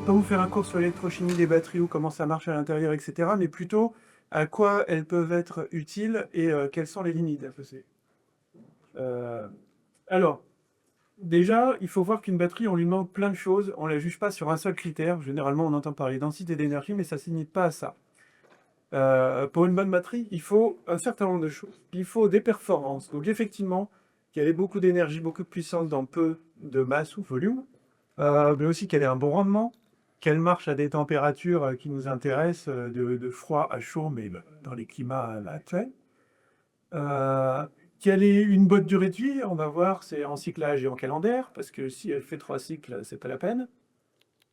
pas vous faire un cours sur l'électrochimie des batteries ou comment ça marche à l'intérieur, etc., mais plutôt à quoi elles peuvent être utiles et quelles sont les limites d'AFEC. Euh, alors, déjà, il faut voir qu'une batterie, on lui demande plein de choses, on ne la juge pas sur un seul critère. Généralement, on entend parler densité d'énergie, mais ça ne se limite pas à ça. Pour une bonne batterie, il faut un certain nombre de choses. Il faut des performances. Donc effectivement, qu'elle ait beaucoup d'énergie, beaucoup de puissance dans peu de masse ou volume, mais aussi qu'elle ait un bon rendement, qu'elle marche à des températures qui nous intéressent, de froid à chaud, mais dans les climats actuels. Euh, Quelle est une bonne durée de vie? On va voir, c'est en cyclage et en calendaire, parce que si elle fait 3 cycles, c'est pas la peine.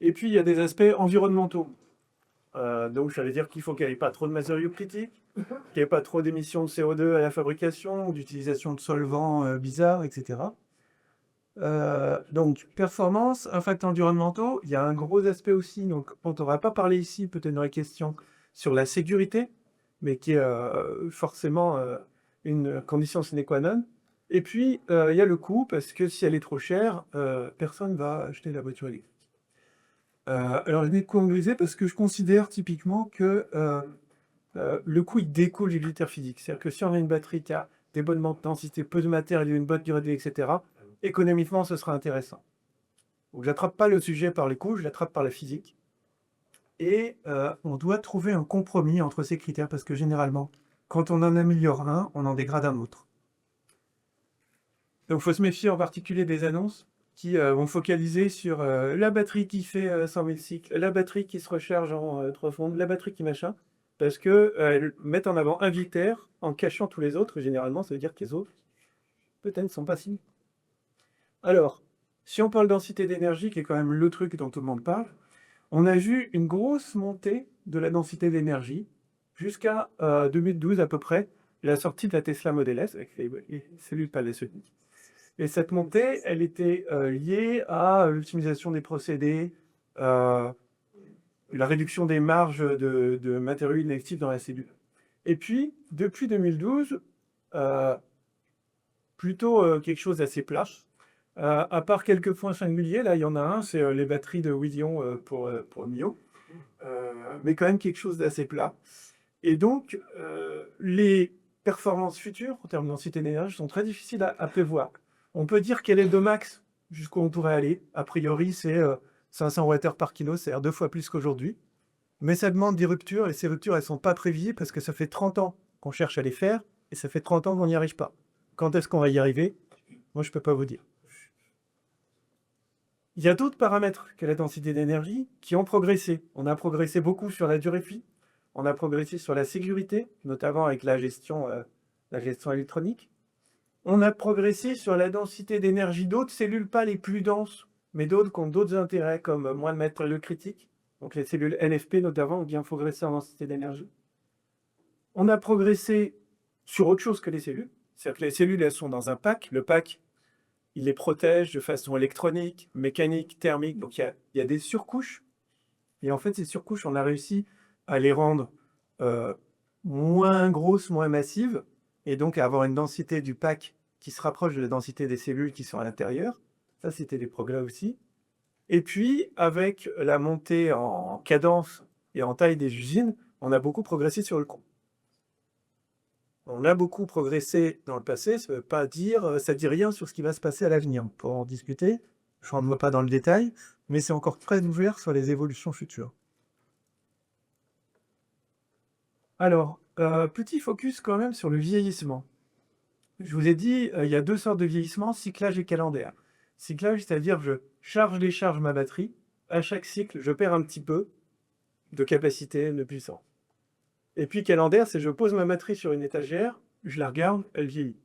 Et puis il y a des aspects environnementaux. Donc ça veut dire qu'il faut qu'elle n'ait pas trop de matériaux critiques, qu'il n'y ait pas trop d'émissions de CO2 à la fabrication, ou d'utilisation de solvants bizarres, etc. Donc performance, impacts environnementaux, il y a un gros aspect aussi, donc on n'aura pas parlé ici, peut-être dans les questions, sur la sécurité, mais qui est forcément une condition sine qua non. Et puis il y a le coût, parce que si elle est trop chère, personne ne va acheter la voiture électrique. Alors je vais conduire parce que je considère typiquement que le coût il découle du critère physique. C'est-à-dire que si on a une batterie qui a des bonnes densités, peu de matériel, une bonne durée de vie, etc., économiquement ce sera intéressant. Donc j'attrape pas le sujet par les coûts, je l'attrape par la physique. Et on doit trouver un compromis entre ces critères parce que généralement, quand on en améliore un, on en dégrade un autre. Donc il faut se méfier en particulier des annonces qui vont focaliser sur la batterie qui fait 100 000 cycles, la batterie qui se recharge en 3 secondes, la batterie qui machin, parce que elles mettent en avant un critère en cachant tous les autres. Généralement, ça veut dire que les autres, peut-être, ne sont pas si. Alors, si on parle densité d'énergie, qui est quand même le truc dont tout le monde parle, on a vu une grosse montée de la densité d'énergie jusqu'à 2012 à peu près, la sortie de la Tesla Model S avec les cellules Panasonic. Et cette montée, elle était liée à l'optimisation des procédés, euh, la réduction des marges de matériaux inactifs dans la cellule. Et puis, depuis 2012, euh, plutôt quelque chose d'assez plat. À part quelques points singuliers, là, il y en a un, c'est les batteries de Wilion pour NIO, mais quand même quelque chose d'assez plat. Et donc, les performances futures en termes de densité d'énergie sont très difficiles à prévoir. On peut dire quel est le max jusqu'où on pourrait aller. A priori, c'est 500 Wh par kilo, c'est-à-dire 2 fois plus qu'aujourd'hui. Mais ça demande des ruptures, et ces ruptures, elles ne sont pas prévisibles parce que ça fait 30 ans qu'on cherche à les faire, et ça fait 30 ans qu'on n'y arrive pas. Quand est-ce qu'on va y arriver? Moi, je ne peux pas vous dire. Il y a d'autres paramètres que la densité d'énergie qui ont progressé. On a progressé beaucoup sur la durée de vie, on a progressé sur la sécurité, notamment avec la gestion électronique. On a progressé sur la densité d'énergie d'autres cellules, pas les plus denses, mais d'autres qui ont d'autres intérêts, comme moins de matériaux critiques. Donc les cellules NFP notamment ont bien progressé en densité d'énergie. On a progressé sur autre chose que les cellules. C'est-à-dire que les cellules, elles sont dans un pack. Le pack, il les protège de façon électronique, mécanique, thermique. Donc il y a des surcouches. Et en fait, ces surcouches, on a réussi à les rendre euh, moins grosses, moins massives, et donc à avoir une densité du pack qui se rapproche de la densité des cellules qui sont à l'intérieur. Ça, c'était des progrès aussi. Et puis, avec la montée en cadence et en taille des usines, on a beaucoup progressé sur le coût. On a beaucoup progressé dans le passé, ça ne veut pas dire, ça ne dit rien sur ce qui va se passer à l'avenir. Pour en discuter, je ne rentre pas dans le détail, mais c'est encore très ouvert sur les évolutions futures. Alors, petit focus quand même sur le vieillissement. Je vous ai dit, il y a 2 sortes de vieillissement, cyclage et calendaire. Cyclage, c'est-à-dire je charge-décharge ma batterie. À chaque cycle, je perds un petit peu de capacité, de puissance. Et puis calendaire, c'est je pose ma batterie sur une étagère, je la regarde, elle vieillit.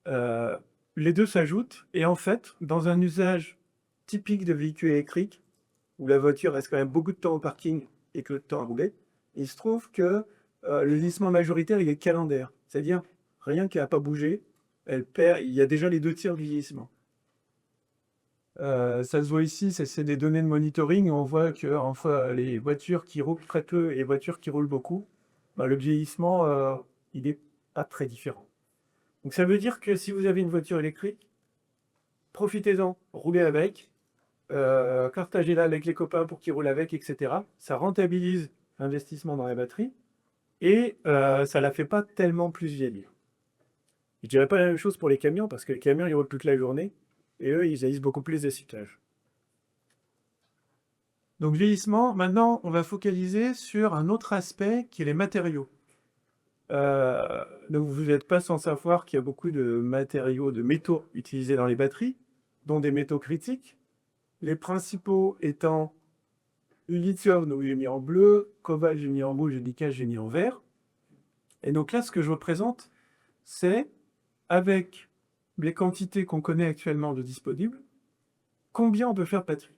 Euh, les deux s'ajoutent, et en fait, dans un usage typique de véhicule électrique, où la voiture reste quand même beaucoup de temps au parking et que le temps à rouler, il se trouve que le vieillissement majoritaire, il est calendaire. C'est-à-dire, rien qui n'a pas bougé, elle perd, il y a déjà les 2 tiers du vieillissement. Ça se voit ici, c'est des données de monitoring. On voit que enfin, les voitures qui roulent très peu et les voitures qui roulent beaucoup, ben, le vieillissement, il est pas très différent. Donc ça veut dire que si vous avez une voiture électrique, profitez-en, roulez avec. partagez-la avec les copains pour qu'ils roulent avec, etc. Ça rentabilise l'investissement dans la batterie et ça la fait pas tellement plus vieillir. Je dirais pas la même chose pour les camions, parce que les camions, ils roulent toute la journée, et eux, ils haïssent beaucoup plus les cyclages. Donc vieillissement, maintenant, on va focaliser sur un autre aspect qui est les matériaux. Donc vous n'êtes pas sans savoir qu'il y a beaucoup de matériaux, de métaux utilisés dans les batteries, dont des métaux critiques. Les principaux étant le lithium, donc j'ai mis en bleu, cobalt, j'ai mis en rouge, et nickel, j'ai mis en vert. Et donc là, ce que je représente, c'est, avec les quantités qu'on connaît actuellement de disponibles, combien on peut faire de batterie.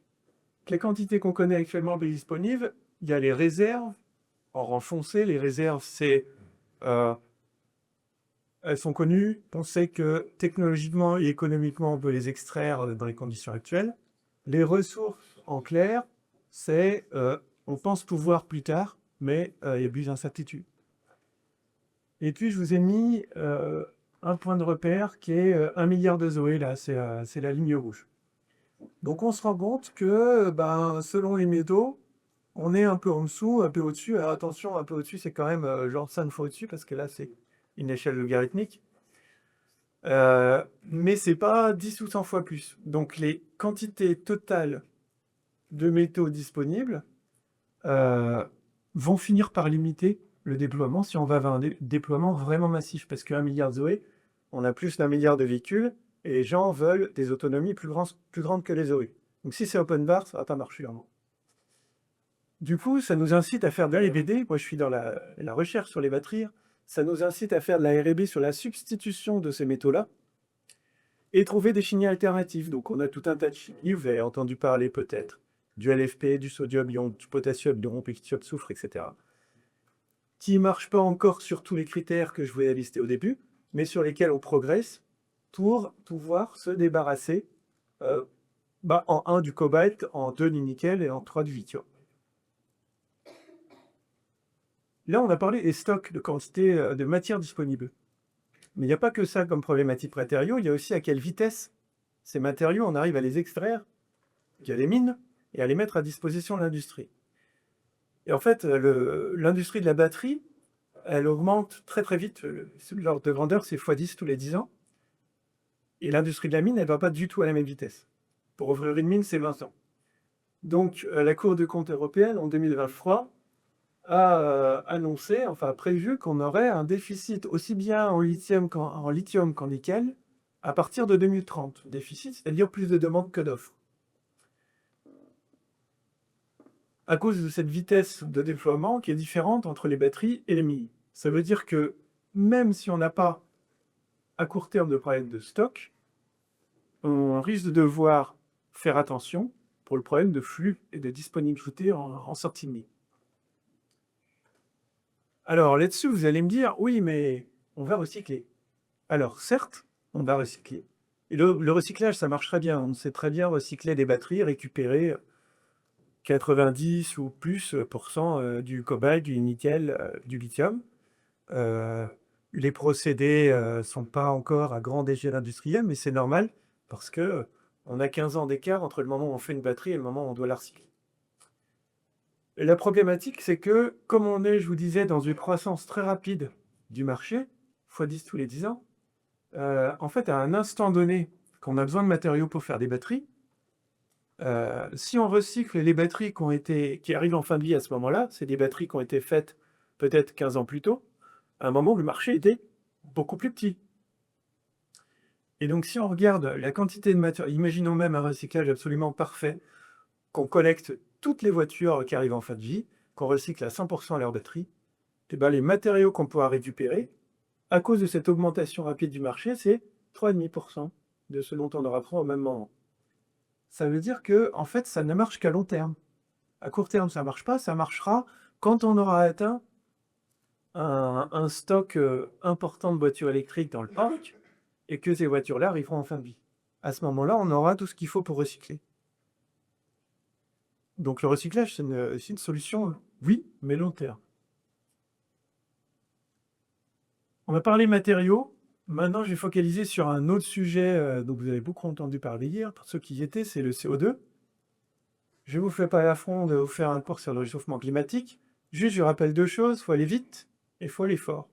Les quantités qu'on connaît actuellement de disponibles, il y a les réserves, en rang foncé. Les réserves, elles sont connues. On sait que technologiquement et économiquement, on peut les extraire dans les conditions actuelles. Les ressources, en clair, on pense pouvoir plus tard, mais il y a plus d'incertitude. Et puis, je vous ai mis un point de repère qui est 1 milliard de Zoé, là, c'est la ligne rouge. Donc, on se rend compte que, selon les métaux, on est un peu en dessous, un peu au-dessus. Alors, attention, un peu au-dessus, c'est quand même genre 5 fois au-dessus, parce que là, c'est une échelle logarithmique. Mais c'est pas 10 ou 100 fois plus. Donc, les quantités totales de métaux disponibles vont finir par limiter le déploiement si on va vers un déploiement vraiment massif. Parce qu'un milliard de Zoé, on a plus d'un milliard de véhicules, et les gens veulent des autonomies plus grandes que les Zoé. Donc si c'est open bar, ça va pas marcher vraiment. Du coup, ça nous incite à faire de la R&D. Moi, je suis dans la recherche sur les batteries. Ça nous incite à faire de la R&D sur la substitution de ces métaux-là et trouver des chimies alternatives. Donc, on a tout un tas de chimies. Vous avez entendu parler peut-être du LFP, du sodium, du potassium, du rhompekthium, de soufre, etc. Qui ne marchent pas encore sur tous les critères que je vous ai listés au début, mais sur lesquels on progresse pour pouvoir se débarrasser en 1 du cobalt, en 2 du nickel et en 3 du lithium. Là, on a parlé des stocks de quantité de matière disponible. Mais il n'y a pas que ça comme problématique matériaux, il y a aussi à quelle vitesse ces matériaux, on arrive à les extraire, via les mines, et à les mettre à disposition de l'industrie. Et en fait, l'industrie de la batterie, elle augmente très très vite. L'ordre de grandeur, c'est x10 tous les 10 ans. Et l'industrie de la mine, elle ne va pas du tout à la même vitesse. Pour ouvrir une mine, c'est 20 ans. Donc, la Cour de compte européenne, en 2023, a annoncé, enfin prévu, qu'on aurait un déficit aussi bien en lithium qu'en nickel à partir de 2030. Déficit, c'est-à-dire plus de demandes que d'offres. À cause de cette vitesse de déploiement qui est différente entre les batteries et les mines. Ça veut dire que même si on n'a pas à court terme de problème de stock, on risque de devoir faire attention pour le problème de flux et de disponibilité en sortie de mine. Alors là-dessus, vous allez me dire, oui, mais on va recycler. Alors certes, on va recycler. Et le recyclage, ça marche très bien. On sait très bien recycler des batteries, récupérer 90 ou plus du cobalt, du nickel, du lithium. Les procédés sont pas encore à grande échelle industrielle, mais c'est normal parce que on a 15 ans d'écart entre le moment où on fait une batterie et le moment où on doit la recycler. La problématique, c'est que, comme on est, je vous disais, dans une croissance très rapide du marché, x10 tous les 10 ans, en fait, à un instant donné, qu'on a besoin de matériaux pour faire des batteries, si on recycle les batteries qui arrivent en fin de vie à ce moment-là, c'est des batteries qui ont été faites peut-être 15 ans plus tôt, à un moment où le marché était beaucoup plus petit. Et donc, si on regarde la quantité de matière, imaginons même un recyclage absolument parfait, qu'on connecte toutes les voitures qui arrivent en fin de vie, qu'on recycle à 100% leur batterie, et ben les matériaux qu'on pourra récupérer, à cause de cette augmentation rapide du marché, c'est 3,5% de ce dont on aura besoin au même moment. Ça veut dire que, en fait, ça ne marche qu'à long terme. À court terme, ça ne marche pas, ça marchera quand on aura atteint un stock important de voitures électriques dans le parc, et que ces voitures-là arriveront en fin de vie. À ce moment-là, on aura tout ce qu'il faut pour recycler. Donc le recyclage, c'est une solution, oui, mais long terme. On va parler matériaux. Maintenant, je vais focaliser sur un autre sujet dont vous avez beaucoup entendu parler hier, pour ceux qui y étaient, c'est le CO2. Je vous fais pas l'affront de vous faire un cours sur le réchauffement climatique. Juste, je rappelle deux choses, il faut aller vite et il faut aller fort.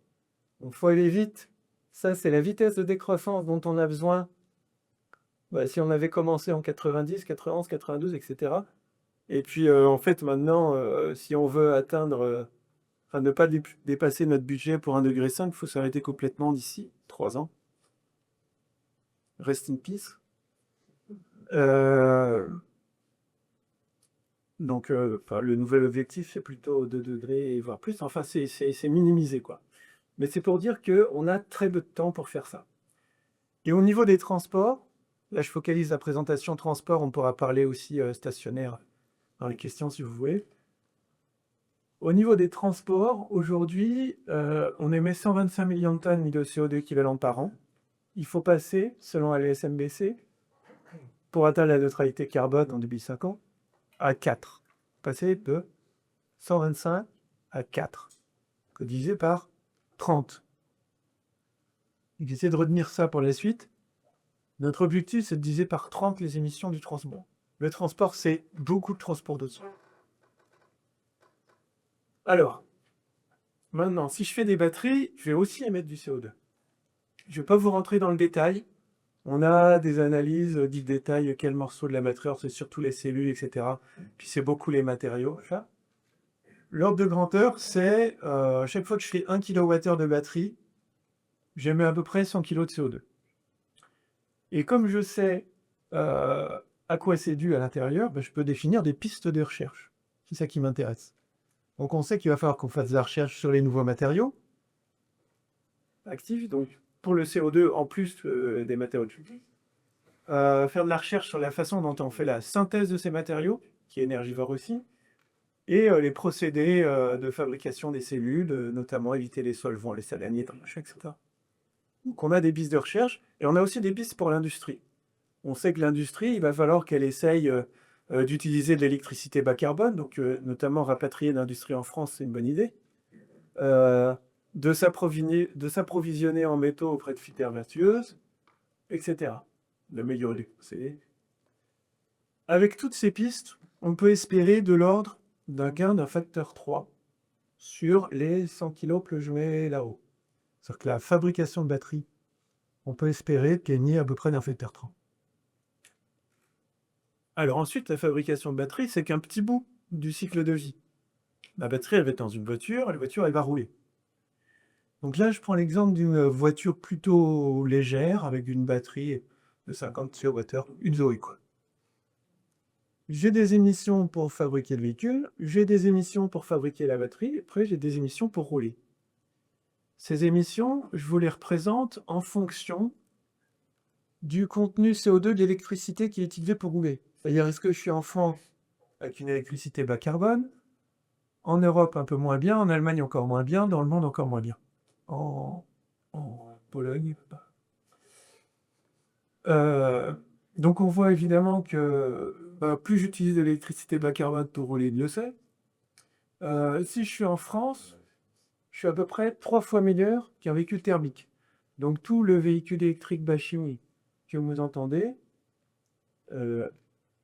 Donc, il faut aller vite. Ça, c'est la vitesse de décroissance dont on a besoin. Bah, si on avait commencé en 90, 91, 92, etc. Et puis, en fait, maintenant, si on veut atteindre, enfin, ne pas dépasser notre budget pour 1,5 degré, il faut s'arrêter complètement d'ici 3 ans. Rest in peace. Donc, enfin, le nouvel objectif, c'est plutôt 2 degrés, voire plus. Enfin, c'est minimisé, quoi. Mais c'est pour dire qu'on a très peu de temps pour faire ça. Et au niveau des transports, là, je focalise la présentation transport, on pourra parler aussi stationnaire dans les questions si vous voulez. Au niveau des transports, aujourd'hui, on émet 125 millions de tonnes de CO2 équivalent par an. Il faut passer, selon la SMBC, pour atteindre la neutralité carbone en 2050, à 4. Passer de 125 à 4, divisé par 30. J'essaie de retenir ça pour la suite. Notre objectif, c'est de diviser par 30 les émissions du transport. Le transport, c'est beaucoup de transport de sang. Alors, maintenant, si je fais des batteries, je vais aussi émettre du CO2. Je ne vais pas vous rentrer dans le détail. On a des analyses qui détaillent quel morceau de la batterie, c'est surtout les cellules, etc. Puis c'est beaucoup les matériaux. L'ordre de grandeur, c'est chaque fois que je fais 1 kWh de batterie, j'émets à peu près 100 kg de CO2. Et comme je sais à quoi c'est dû à l'intérieur, je peux définir des pistes de recherche. C'est ça qui m'intéresse. Donc on sait qu'il va falloir qu'on fasse de la recherche sur les nouveaux matériaux actifs, donc pour le CO2 en plus des matériaux de chute. Faire de la recherche sur la façon dont on fait la synthèse de ces matériaux, qui est énergivore aussi, et les procédés de fabrication des cellules, notamment éviter les solvants, les salaniers, etc. Donc on a des pistes de recherche, et on a aussi des pistes pour l'industrie. On sait que l'industrie, il va falloir qu'elle essaye d'utiliser de l'électricité bas carbone, donc notamment rapatrier l'industrie en France, c'est une bonne idée. De s'approvisionner en métaux auprès de filières vertueuses, etc. L'améliorer. Avec toutes ces pistes, on peut espérer de l'ordre d'un gain d'un facteur 3 sur les 100 kg que je mets là-haut. C'est-à-dire que la fabrication de batteries, on peut espérer gagner à peu près d'un facteur 3. Alors ensuite, la fabrication de batteries, c'est qu'un petit bout du cycle de vie. La batterie, elle va être dans une voiture, et la voiture, elle va rouler. Donc là, je prends l'exemple d'une voiture plutôt légère, avec une batterie de 50 kWh, une Zoé, quoi. J'ai des émissions pour fabriquer le véhicule, j'ai des émissions pour fabriquer la batterie, après j'ai des émissions pour rouler. Ces émissions, je vous les représente en fonction du contenu CO2 de l'électricité qui est utilisée pour rouler. C'est-à-dire, est-ce que je suis en France avec une électricité bas carbone, en Europe un peu moins bien, en Allemagne encore moins bien, dans le monde encore moins bien. En Pologne, donc on voit évidemment que plus j'utilise de l'électricité bas carbone pour rouler, il le sait. Si je suis en France, je suis à peu près 3 fois meilleur qu'un véhicule thermique. Donc tout le véhicule électrique bas chimie que vous entendez,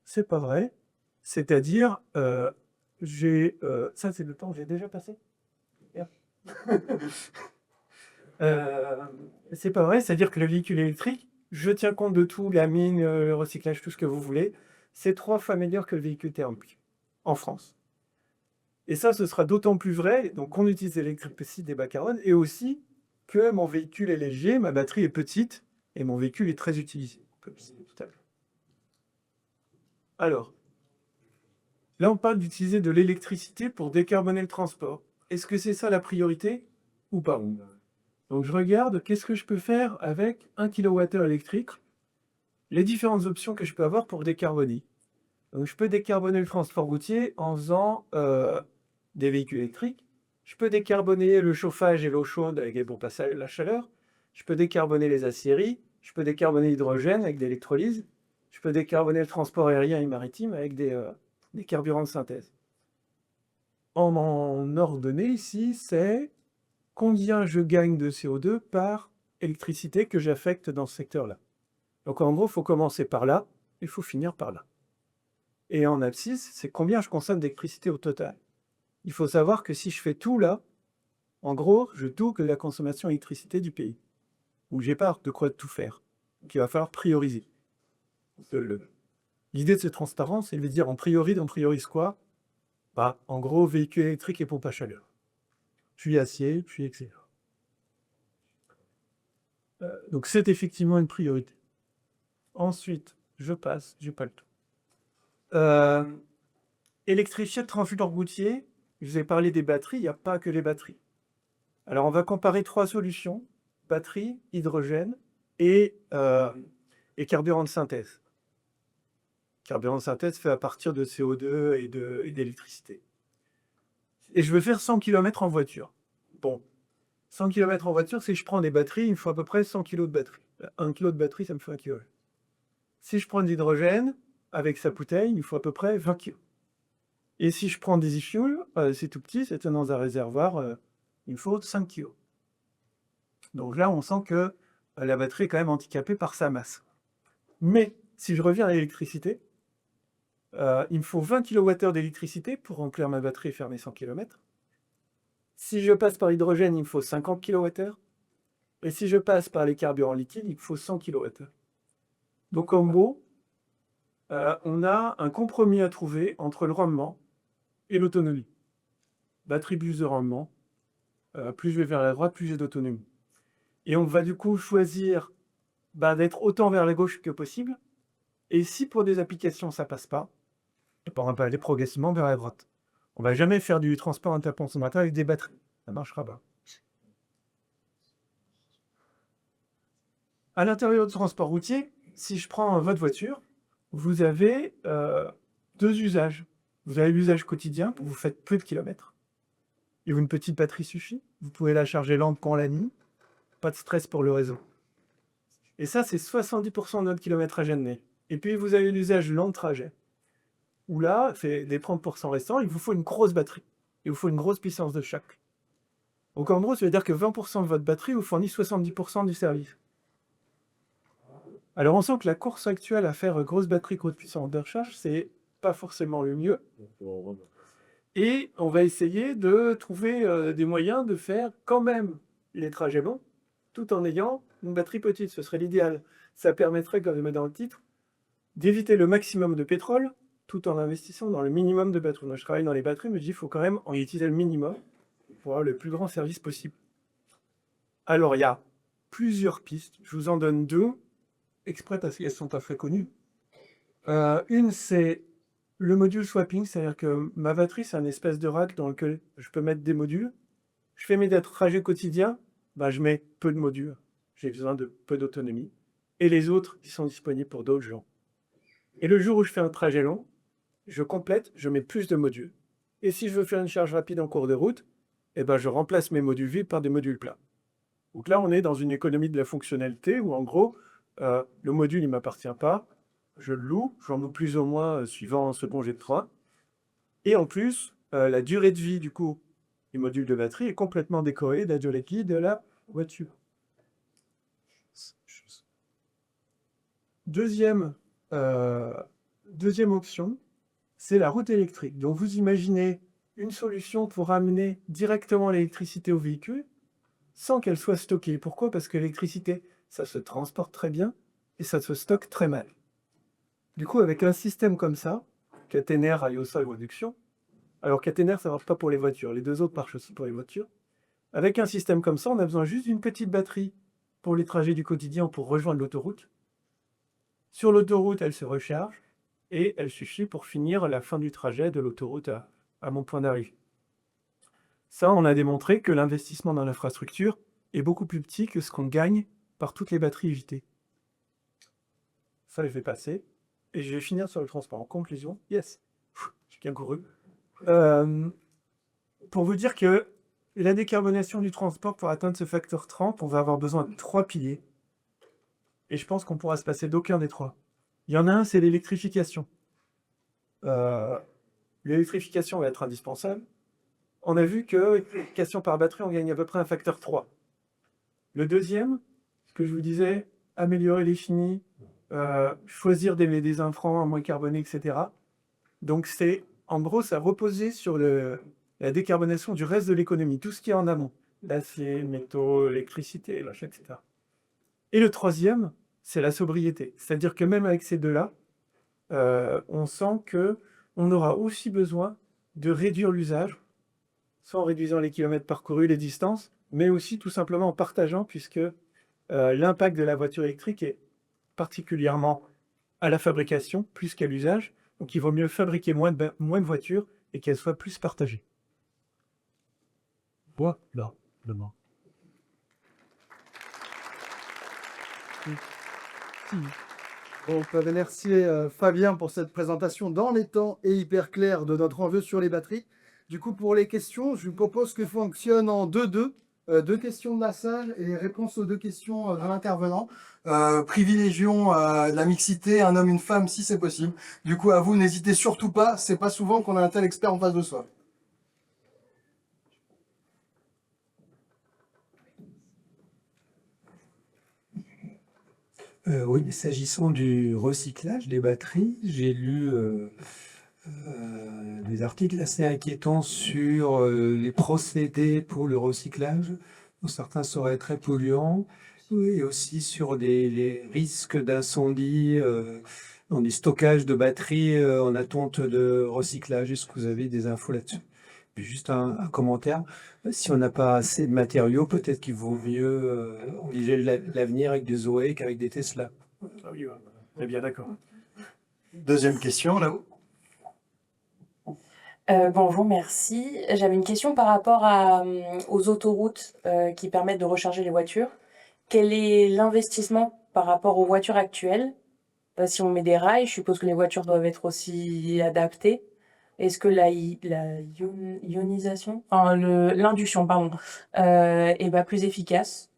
c'est pas vrai. C'est-à-dire, ça c'est le temps que j'ai déjà passé. C'est pas vrai, c'est-à-dire que le véhicule électrique, je tiens compte de tout, la mine, le recyclage, tout ce que vous voulez, c'est 3 fois meilleur que le véhicule thermique en France. Et ça, ce sera d'autant plus vrai, donc on utilise l'électricité bas carbone, et aussi que mon véhicule est léger, ma batterie est petite, et mon véhicule est très utilisé. Alors, là on parle d'utiliser de l'électricité pour décarboner le transport. Est-ce que c'est ça la priorité ou pas? Donc je regarde, qu'est-ce que je peux faire avec 1 kWh électrique? Les différentes options que je peux avoir pour décarboner. Donc je peux décarboner le transport routier en faisant des véhicules électriques. Je peux décarboner le chauffage et l'eau chaude avec les pompes à la chaleur. Je peux décarboner les aciéries. Je peux décarboner l'hydrogène avec de l'électrolyse. Je peux décarboner le transport aérien et maritime avec des carburants de synthèse. En ordonnée ici, c'est combien je gagne de CO2 par électricité que j'affecte dans ce secteur-là. Donc en gros, il faut commencer par là, il faut finir par là. Et en abscisse, c'est combien je consomme d'électricité au total. Il faut savoir que si je fais tout là, en gros, je double la consommation d'électricité du pays. Donc j'ai pas de quoi tout faire. Donc il va falloir prioriser. L'idée de cette transparence, c'est de dire on priorise quoi? Bah, en gros, véhicule électrique et pompe à chaleur. Puis acier, puis etc. Donc c'est effectivement une priorité. Ensuite, je passe, j'ai pas le temps. Électrifier le transport routier, je vous ai parlé des batteries, il n'y a pas que les batteries. Alors on va comparer 3 solutions, batterie, hydrogène et carburant de synthèse. Carburant de synthèse fait à partir de CO2 et d'électricité. Et je veux faire 100 km en voiture. Bon, 100 km en voiture, si je prends des batteries, il me faut à peu près 100 kg de batterie. 1 kg de batterie, ça me fait 1 kg. Si je prends de l'hydrogène, avec sa bouteille, il me faut à peu près 20 kg. Et si je prends des e-fuels, c'est tout petit, c'est dans un réservoir, il me faut 5 kg. Donc là, on sent que la batterie est quand même handicapée par sa masse. Mais si je reviens à l'électricité, il me faut 20 kWh d'électricité pour remplir ma batterie et faire mes 100 km. Si je passe par l'hydrogène, il me faut 50 kWh. Et si je passe par les carburants liquides, il me faut 100 kWh. Donc en gros, on a un compromis à trouver entre le rendement et l'autonomie. Batterie plus de rendement, plus je vais vers la droite, plus j'ai d'autonomie. Et on va du coup choisir d'être autant vers la gauche que possible. Et si pour des applications ça passe pas, on va aller progressivement vers la droite. On va jamais faire du transport interconsommateur avec des batteries. Ça marchera pas. À l'intérieur du transport routier, si je prends votre voiture, vous avez 2 usages. Vous avez l'usage quotidien, vous faites peu de kilomètres. Et une petite batterie suffit. Vous pouvez la charger lentement la nuit. Pas de stress pour le réseau. Et ça, c'est 70% de notre kilométrage année. Et puis, vous avez l'usage long de trajet. Où là, c'est les 30% restants, il vous faut une grosse batterie. Il vous faut une grosse puissance de choc. Donc en gros, ça veut dire que 20% de votre batterie vous fournit 70% du service. Alors on sent que la course actuelle à faire grosse batterie, grosse puissance de recharge, c'est pas forcément le mieux. Et on va essayer de trouver des moyens de faire quand même les trajets longs, tout en ayant une batterie petite. Ce serait l'idéal. Ça permettrait, comme je mets dans le titre, d'éviter le maximum de pétrole, tout en investissant dans le minimum de batterie. Moi, je travaille dans les batteries, mais je dis qu'il faut quand même en utiliser le minimum pour avoir le plus grand service possible. Alors, il y a plusieurs pistes. Je vous en donne 2, exprès parce qu'elles sont pas très connues. Une, c'est le module swapping, c'est-à-dire que ma batterie, c'est un espèce de rack dans lequel je peux mettre des modules. Je fais mes trajets quotidiens, je mets peu de modules. J'ai besoin de peu d'autonomie. Et les autres, ils sont disponibles pour d'autres gens. Et le jour où je fais un trajet long, je complète, je mets plus de modules. Et si je veux faire une charge rapide en cours de route, je remplace mes modules vides par des modules plats. Donc là, on est dans une économie de la fonctionnalité où, en gros, le module, il ne m'appartient pas. Je le loue, j'en loue plus ou moins suivant ce dont j'ai besoin. Et en plus, la durée de vie, du coup, du module de batterie est complètement décorrélée de la durée de vie de la voiture. Deuxième option, c'est la route électrique. Donc vous imaginez une solution pour amener directement l'électricité au véhicule sans qu'elle soit stockée. Pourquoi? Parce que l'électricité, ça se transporte très bien et ça se stocke très mal. Du coup, avec un système comme ça, caténaire, IOSA ou induction, alors caténaire, ça ne marche pas pour les voitures, les deux autres marchent aussi pour les voitures. Avec un système comme ça, on a besoin juste d'une petite batterie pour les trajets du quotidien pour rejoindre l'autoroute. Sur l'autoroute, elle se recharge et elle suffit pour finir la fin du trajet de l'autoroute à mon point d'arrivée. Ça, on a démontré que l'investissement dans l'infrastructure est beaucoup plus petit que ce qu'on gagne par toutes les batteries évitées. Ça, je vais passer. Et je vais finir sur le transport. En conclusion, yes, j'ai bien couru. Pour vous dire que la décarbonation du transport, pour atteindre ce facteur 30, on va avoir besoin de 3 piliers. Et je pense qu'on pourra se passer d'aucun des 3. Il y en a un, c'est l'électrification. L'électrification va être indispensable. On a vu que l'électrification par batterie, on gagne à peu près un facteur 3. Le deuxième, ce que je vous disais, améliorer les chimies, choisir des intrants moins carbonés, etc. Donc en gros, ça reposait sur la décarbonation du reste de l'économie, tout ce qui est en amont, l'acier, métaux, l'électricité, machin, etc. Et le troisième, c'est la sobriété. C'est-à-dire que même avec ces deux-là, on sent que on aura aussi besoin de réduire l'usage, soit en réduisant les kilomètres parcourus, les distances, mais aussi tout simplement en partageant, puisque l'impact de la voiture électrique est particulièrement à la fabrication plus qu'à l'usage. Donc il vaut mieux fabriquer moins de voitures et qu'elles soient plus partagées. Voilà, demain. Bon, on peut remercier Fabien pour cette présentation dans les temps et hyper claire de notre enjeu sur les batteries. Du coup, pour les questions, je vous propose que fonctionne en 2-2. Deux questions de la salle et réponse aux deux questions de l'intervenant. Privilégions la mixité, un homme, une femme, si c'est possible. Du coup, à vous, n'hésitez surtout pas. C'est pas souvent qu'on a un tel expert en face de soi. Oui, s'agissant du recyclage des batteries, j'ai lu des articles assez inquiétants sur les procédés pour le recyclage, dont certains seraient très polluants, et aussi sur les risques d'incendie dans des stockages de batteries en attente de recyclage. Est-ce que vous avez des infos là-dessus? Puis juste un commentaire. Si on n'a pas assez de matériaux, peut-être qu'il vaut mieux envisager l'avenir avec des Zoé qu'avec des Tesla. Ah oui, ouais. On est bien d'accord. Deuxième question, là-haut. Bonjour, merci. J'avais une question par rapport aux autoroutes qui permettent de recharger les voitures. Quel est l'investissement par rapport aux voitures actuelles? Si on met des rails, je suppose que les voitures doivent être aussi adaptées. Est-ce que ionisation, enfin l'induction, pardon, est plus efficace?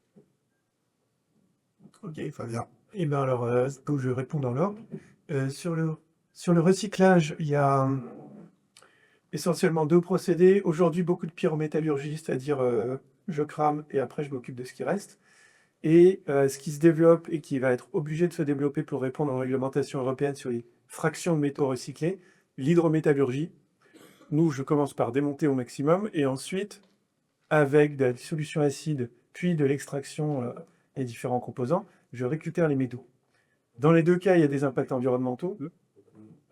Ok, Fabien. Et bien alors, donc je réponds dans l'ordre. Sur le recyclage, il y a essentiellement deux procédés. Aujourd'hui, beaucoup de pyrométallurgie, c'est-à-dire je crame et après je m'occupe de ce qui reste. Et ce qui se développe et qui va être obligé de se développer pour répondre aux réglementations européennes sur les fractions de métaux recyclés, l'hydrométallurgie. Nous, je commence par démonter au maximum et ensuite, avec de la dissolution acide, puis de l'extraction des différents composants, je récupère les métaux. Dans les deux cas, il y a des impacts environnementaux,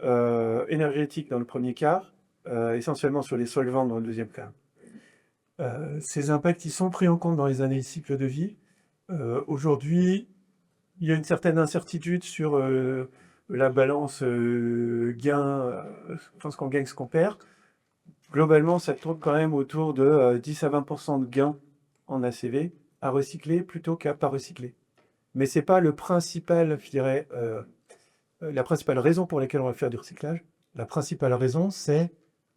énergétiques dans le premier cas, essentiellement sur les solvants dans le deuxième cas. Ces impacts, ils sont pris en compte dans les analyses cycle de vie. Aujourd'hui, il y a une certaine incertitude sur la balance gain, ce qu'on gagne, ce qu'on perd. Globalement, ça tourne quand même autour de 10 à 20% de gains en ACV à recycler plutôt qu'à pas recycler. Mais c'est pas le principal, je dirais, la principale raison pour laquelle on va faire du recyclage. La principale raison, c'est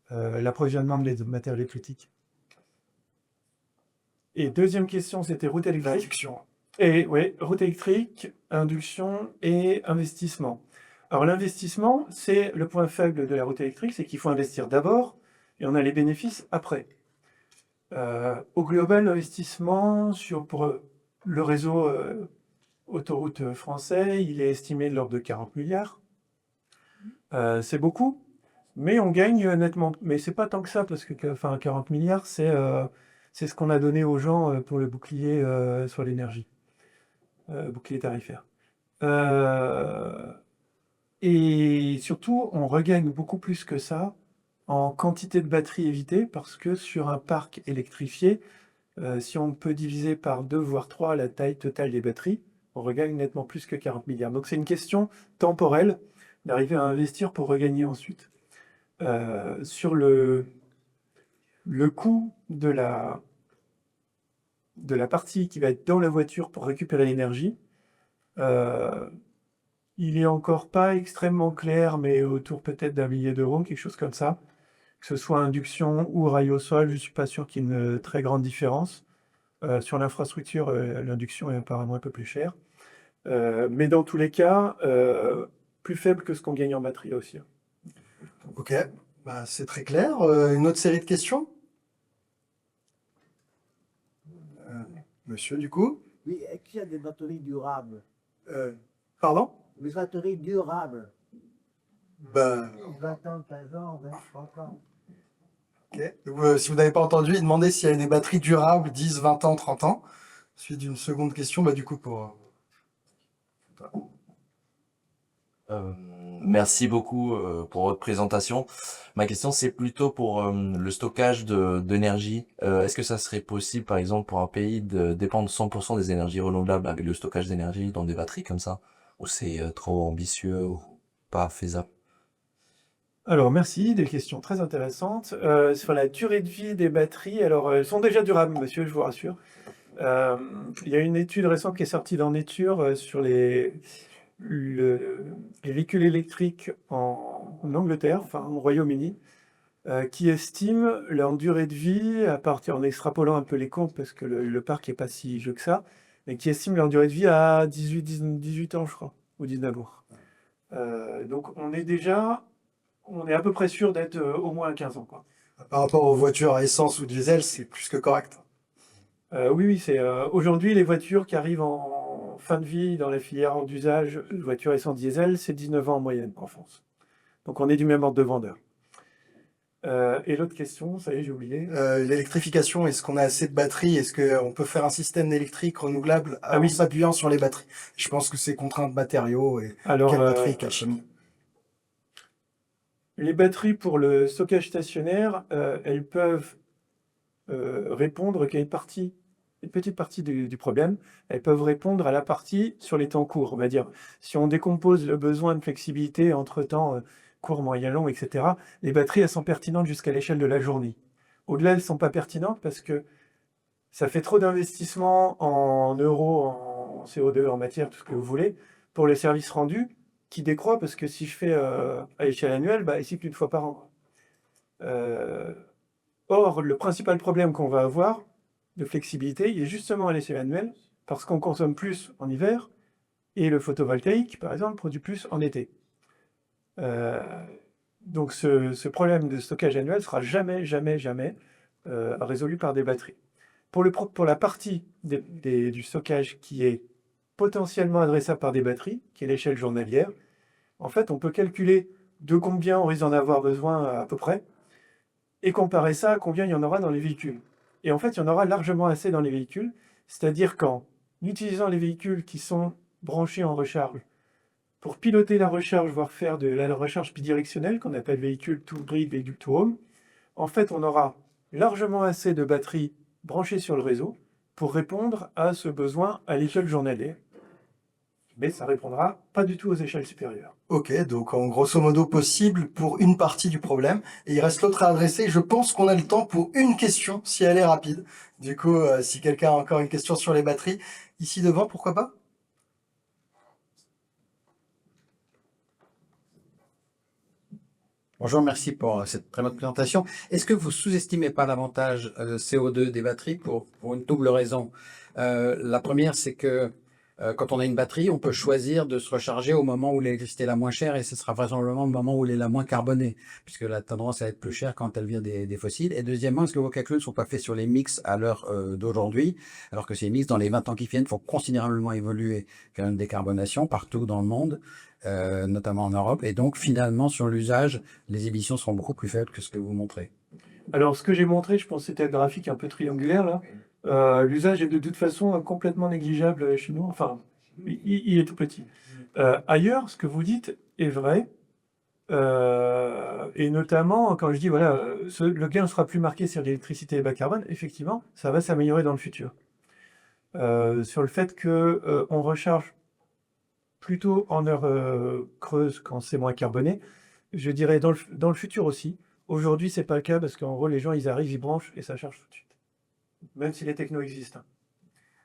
l'approvisionnement des matériaux critiques. Et deuxième question, c'était route électrique. Et oui, route électrique, induction et investissement. Alors l'investissement, c'est le point faible de la route électrique, c'est qu'il faut investir d'abord et on a les bénéfices après. Au global, l'investissement pour le réseau autoroute français, il est estimé de l'ordre de 40 milliards. C'est beaucoup, mais on gagne nettement. Mais c'est pas tant que ça, parce que 40 milliards, c'est ce qu'on a donné aux gens pour le bouclier sur l'énergie, bouclier tarifaire. Et surtout, on regagne beaucoup plus que ça en quantité de batteries évitées, parce que sur un parc électrifié, si on peut diviser par 2 voire 3 la taille totale des batteries, on regagne nettement plus que 40 milliards. Donc c'est une question temporelle d'arriver à investir pour regagner ensuite. Sur le coût de la partie qui va être dans la voiture pour récupérer l'énergie, il est encore pas extrêmement clair, mais autour peut-être d'1 millier d'euros, quelque chose comme ça. Que ce soit induction ou rail au sol, je suis pas sûr qu'il y ait une très grande différence. Sur l'infrastructure, l'induction est apparemment un peu plus chère. Mais dans tous les cas, plus faible que ce qu'on gagne en batterie aussi. Ok, bah, c'est très clair. Une autre série de questions? Monsieur, du coup? Oui, est-ce qu'il y a des batteries durables? Pardon? Des batteries durables. Bah, 20 ans, 15 ans, 20, 30 ans. ok. Donc, si vous n'avez pas entendu, il demandait s'il y avait des batteries durables 10, 20 ans, 30 ans. Suite d'une seconde question, bah, du coup, pour... Euh, Merci beaucoup pour votre présentation. Ma question, c'est plutôt pour le stockage d'énergie. Est-ce que ça serait possible, par exemple, pour un pays de dépendre 100% des énergies renouvelables avec le stockage d'énergie dans des batteries comme ça? Ou c'est trop ambitieux ou pas faisable? Alors merci, des questions très intéressantes. Sur la durée de vie des batteries, alors elles sont déjà durables, monsieur, je vous rassure. Il y a une étude récente qui est sortie dans Nature sur les véhicules électriques en Angleterre, enfin au Royaume-Uni, qui estime leur durée de vie, à partir, en extrapolant un peu les comptes, parce que le parc n'est pas si vieux que ça, mais qui estime leur durée de vie à 18 ans, je crois, ou 19 ans. Donc on est à peu près sûr d'être au moins à 15 ans, quoi. Par rapport aux voitures à essence ou diesel, c'est plus que correct. Oui, oui, c'est aujourd'hui les voitures qui arrivent en fin de vie dans la filière d'usage, voitures essence diesel, c'est 19 ans en moyenne en France. Donc on est du même ordre de vendeur. Et l'autre question, ça y est, j'ai oublié. L'électrification, est-ce qu'on a assez de batteries? Est-ce qu'on peut faire un système électrique renouvelable Ah en oui. s'appuyant sur les batteries? Je pense que c'est contraint de matériaux et Alors, quelle batterie, quelle chimie. les batteries pour le stockage stationnaire, elles peuvent répondre qu'à une petite partie du problème. Elles peuvent répondre à la partie sur les temps courts. On va dire, si on décompose le besoin de flexibilité entre temps court, moyen, long, etc., les batteries, elles sont pertinentes jusqu'à l'échelle de la journée. Au-delà, elles ne sont pas pertinentes parce que ça fait trop d'investissements en euros, en CO2, en matière, tout ce que vous voulez, pour les services rendus, qui décroît parce que si je fais à l'échelle annuelle, bah, ici qu'une fois par an. Or, le principal problème qu'on va avoir de flexibilité, il est justement à l'échelle annuelle, parce qu'on consomme plus en hiver, et le photovoltaïque, par exemple, produit plus en été. Euh, donc ce problème de stockage annuel sera jamais, jamais, jamais résolu par des batteries. Pour la partie du stockage qui est potentiellement adressable par des batteries, qui est l'échelle journalière, en fait, on peut calculer de combien on risque d'en avoir besoin à peu près, et comparer ça à combien il y en aura dans les véhicules. Et en fait, il y en aura largement assez dans les véhicules, c'est-à-dire qu'en utilisant les véhicules qui sont branchés en recharge, pour piloter la recharge, voire faire de la recharge bidirectionnelle, qu'on appelle véhicule to grid, véhicule to home, en fait, on aura largement assez de batteries branchées sur le réseau pour répondre à ce besoin à l'échelle journalière. Mais ça répondra pas du tout aux échelles supérieures. Ok, donc en grosso modo possible pour une partie du problème. Et il reste l'autre à adresser. Je pense qu'on a le temps pour une question, si elle est rapide. Du coup, si quelqu'un a encore une question sur les batteries, ici devant, pourquoi pas? Bonjour, merci pour cette très bonne présentation. Est-ce que vous sous-estimez pas l'avantage CO2 des batteries pour une double raison? La première, c'est que quand on a une batterie, on peut choisir de se recharger au moment où l'électricité est la moins chère et ce sera vraisemblablement le moment où elle est la moins carbonée, puisque la tendance à être plus chère quand elle vient des fossiles. Et deuxièmement, est-ce que vos calculs ne sont pas faits sur les mix à l'heure d'aujourd'hui, alors que ces mix, dans les 20 ans qui viennent, vont considérablement évoluer quand même décarbonation partout dans le monde, notamment en Europe. Et donc, finalement, sur l'usage, les émissions seront beaucoup plus faibles que ce que vous montrez. Alors, ce que j'ai montré, je pense que c'était le graphique un peu triangulaire, là. L'usage est de toute façon complètement négligeable chez nous. Enfin, il est tout petit. Ailleurs, ce que vous dites est vrai. Et notamment, quand je dis, voilà, le gain sera plus marqué sur l'électricité et bas carbone, effectivement, ça va s'améliorer dans le futur. Sur le fait que on recharge plutôt en heure creuse quand c'est moins carboné, je dirais dans le futur aussi. Aujourd'hui, c'est pas le cas parce qu'en gros, les gens, ils arrivent, ils branchent et ça charge tout de suite. Même si les technos existent.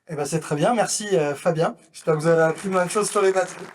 Eh ben, c'est très bien. Merci, Fabien. J'espère que vous avez appris plein de choses sur les batteries.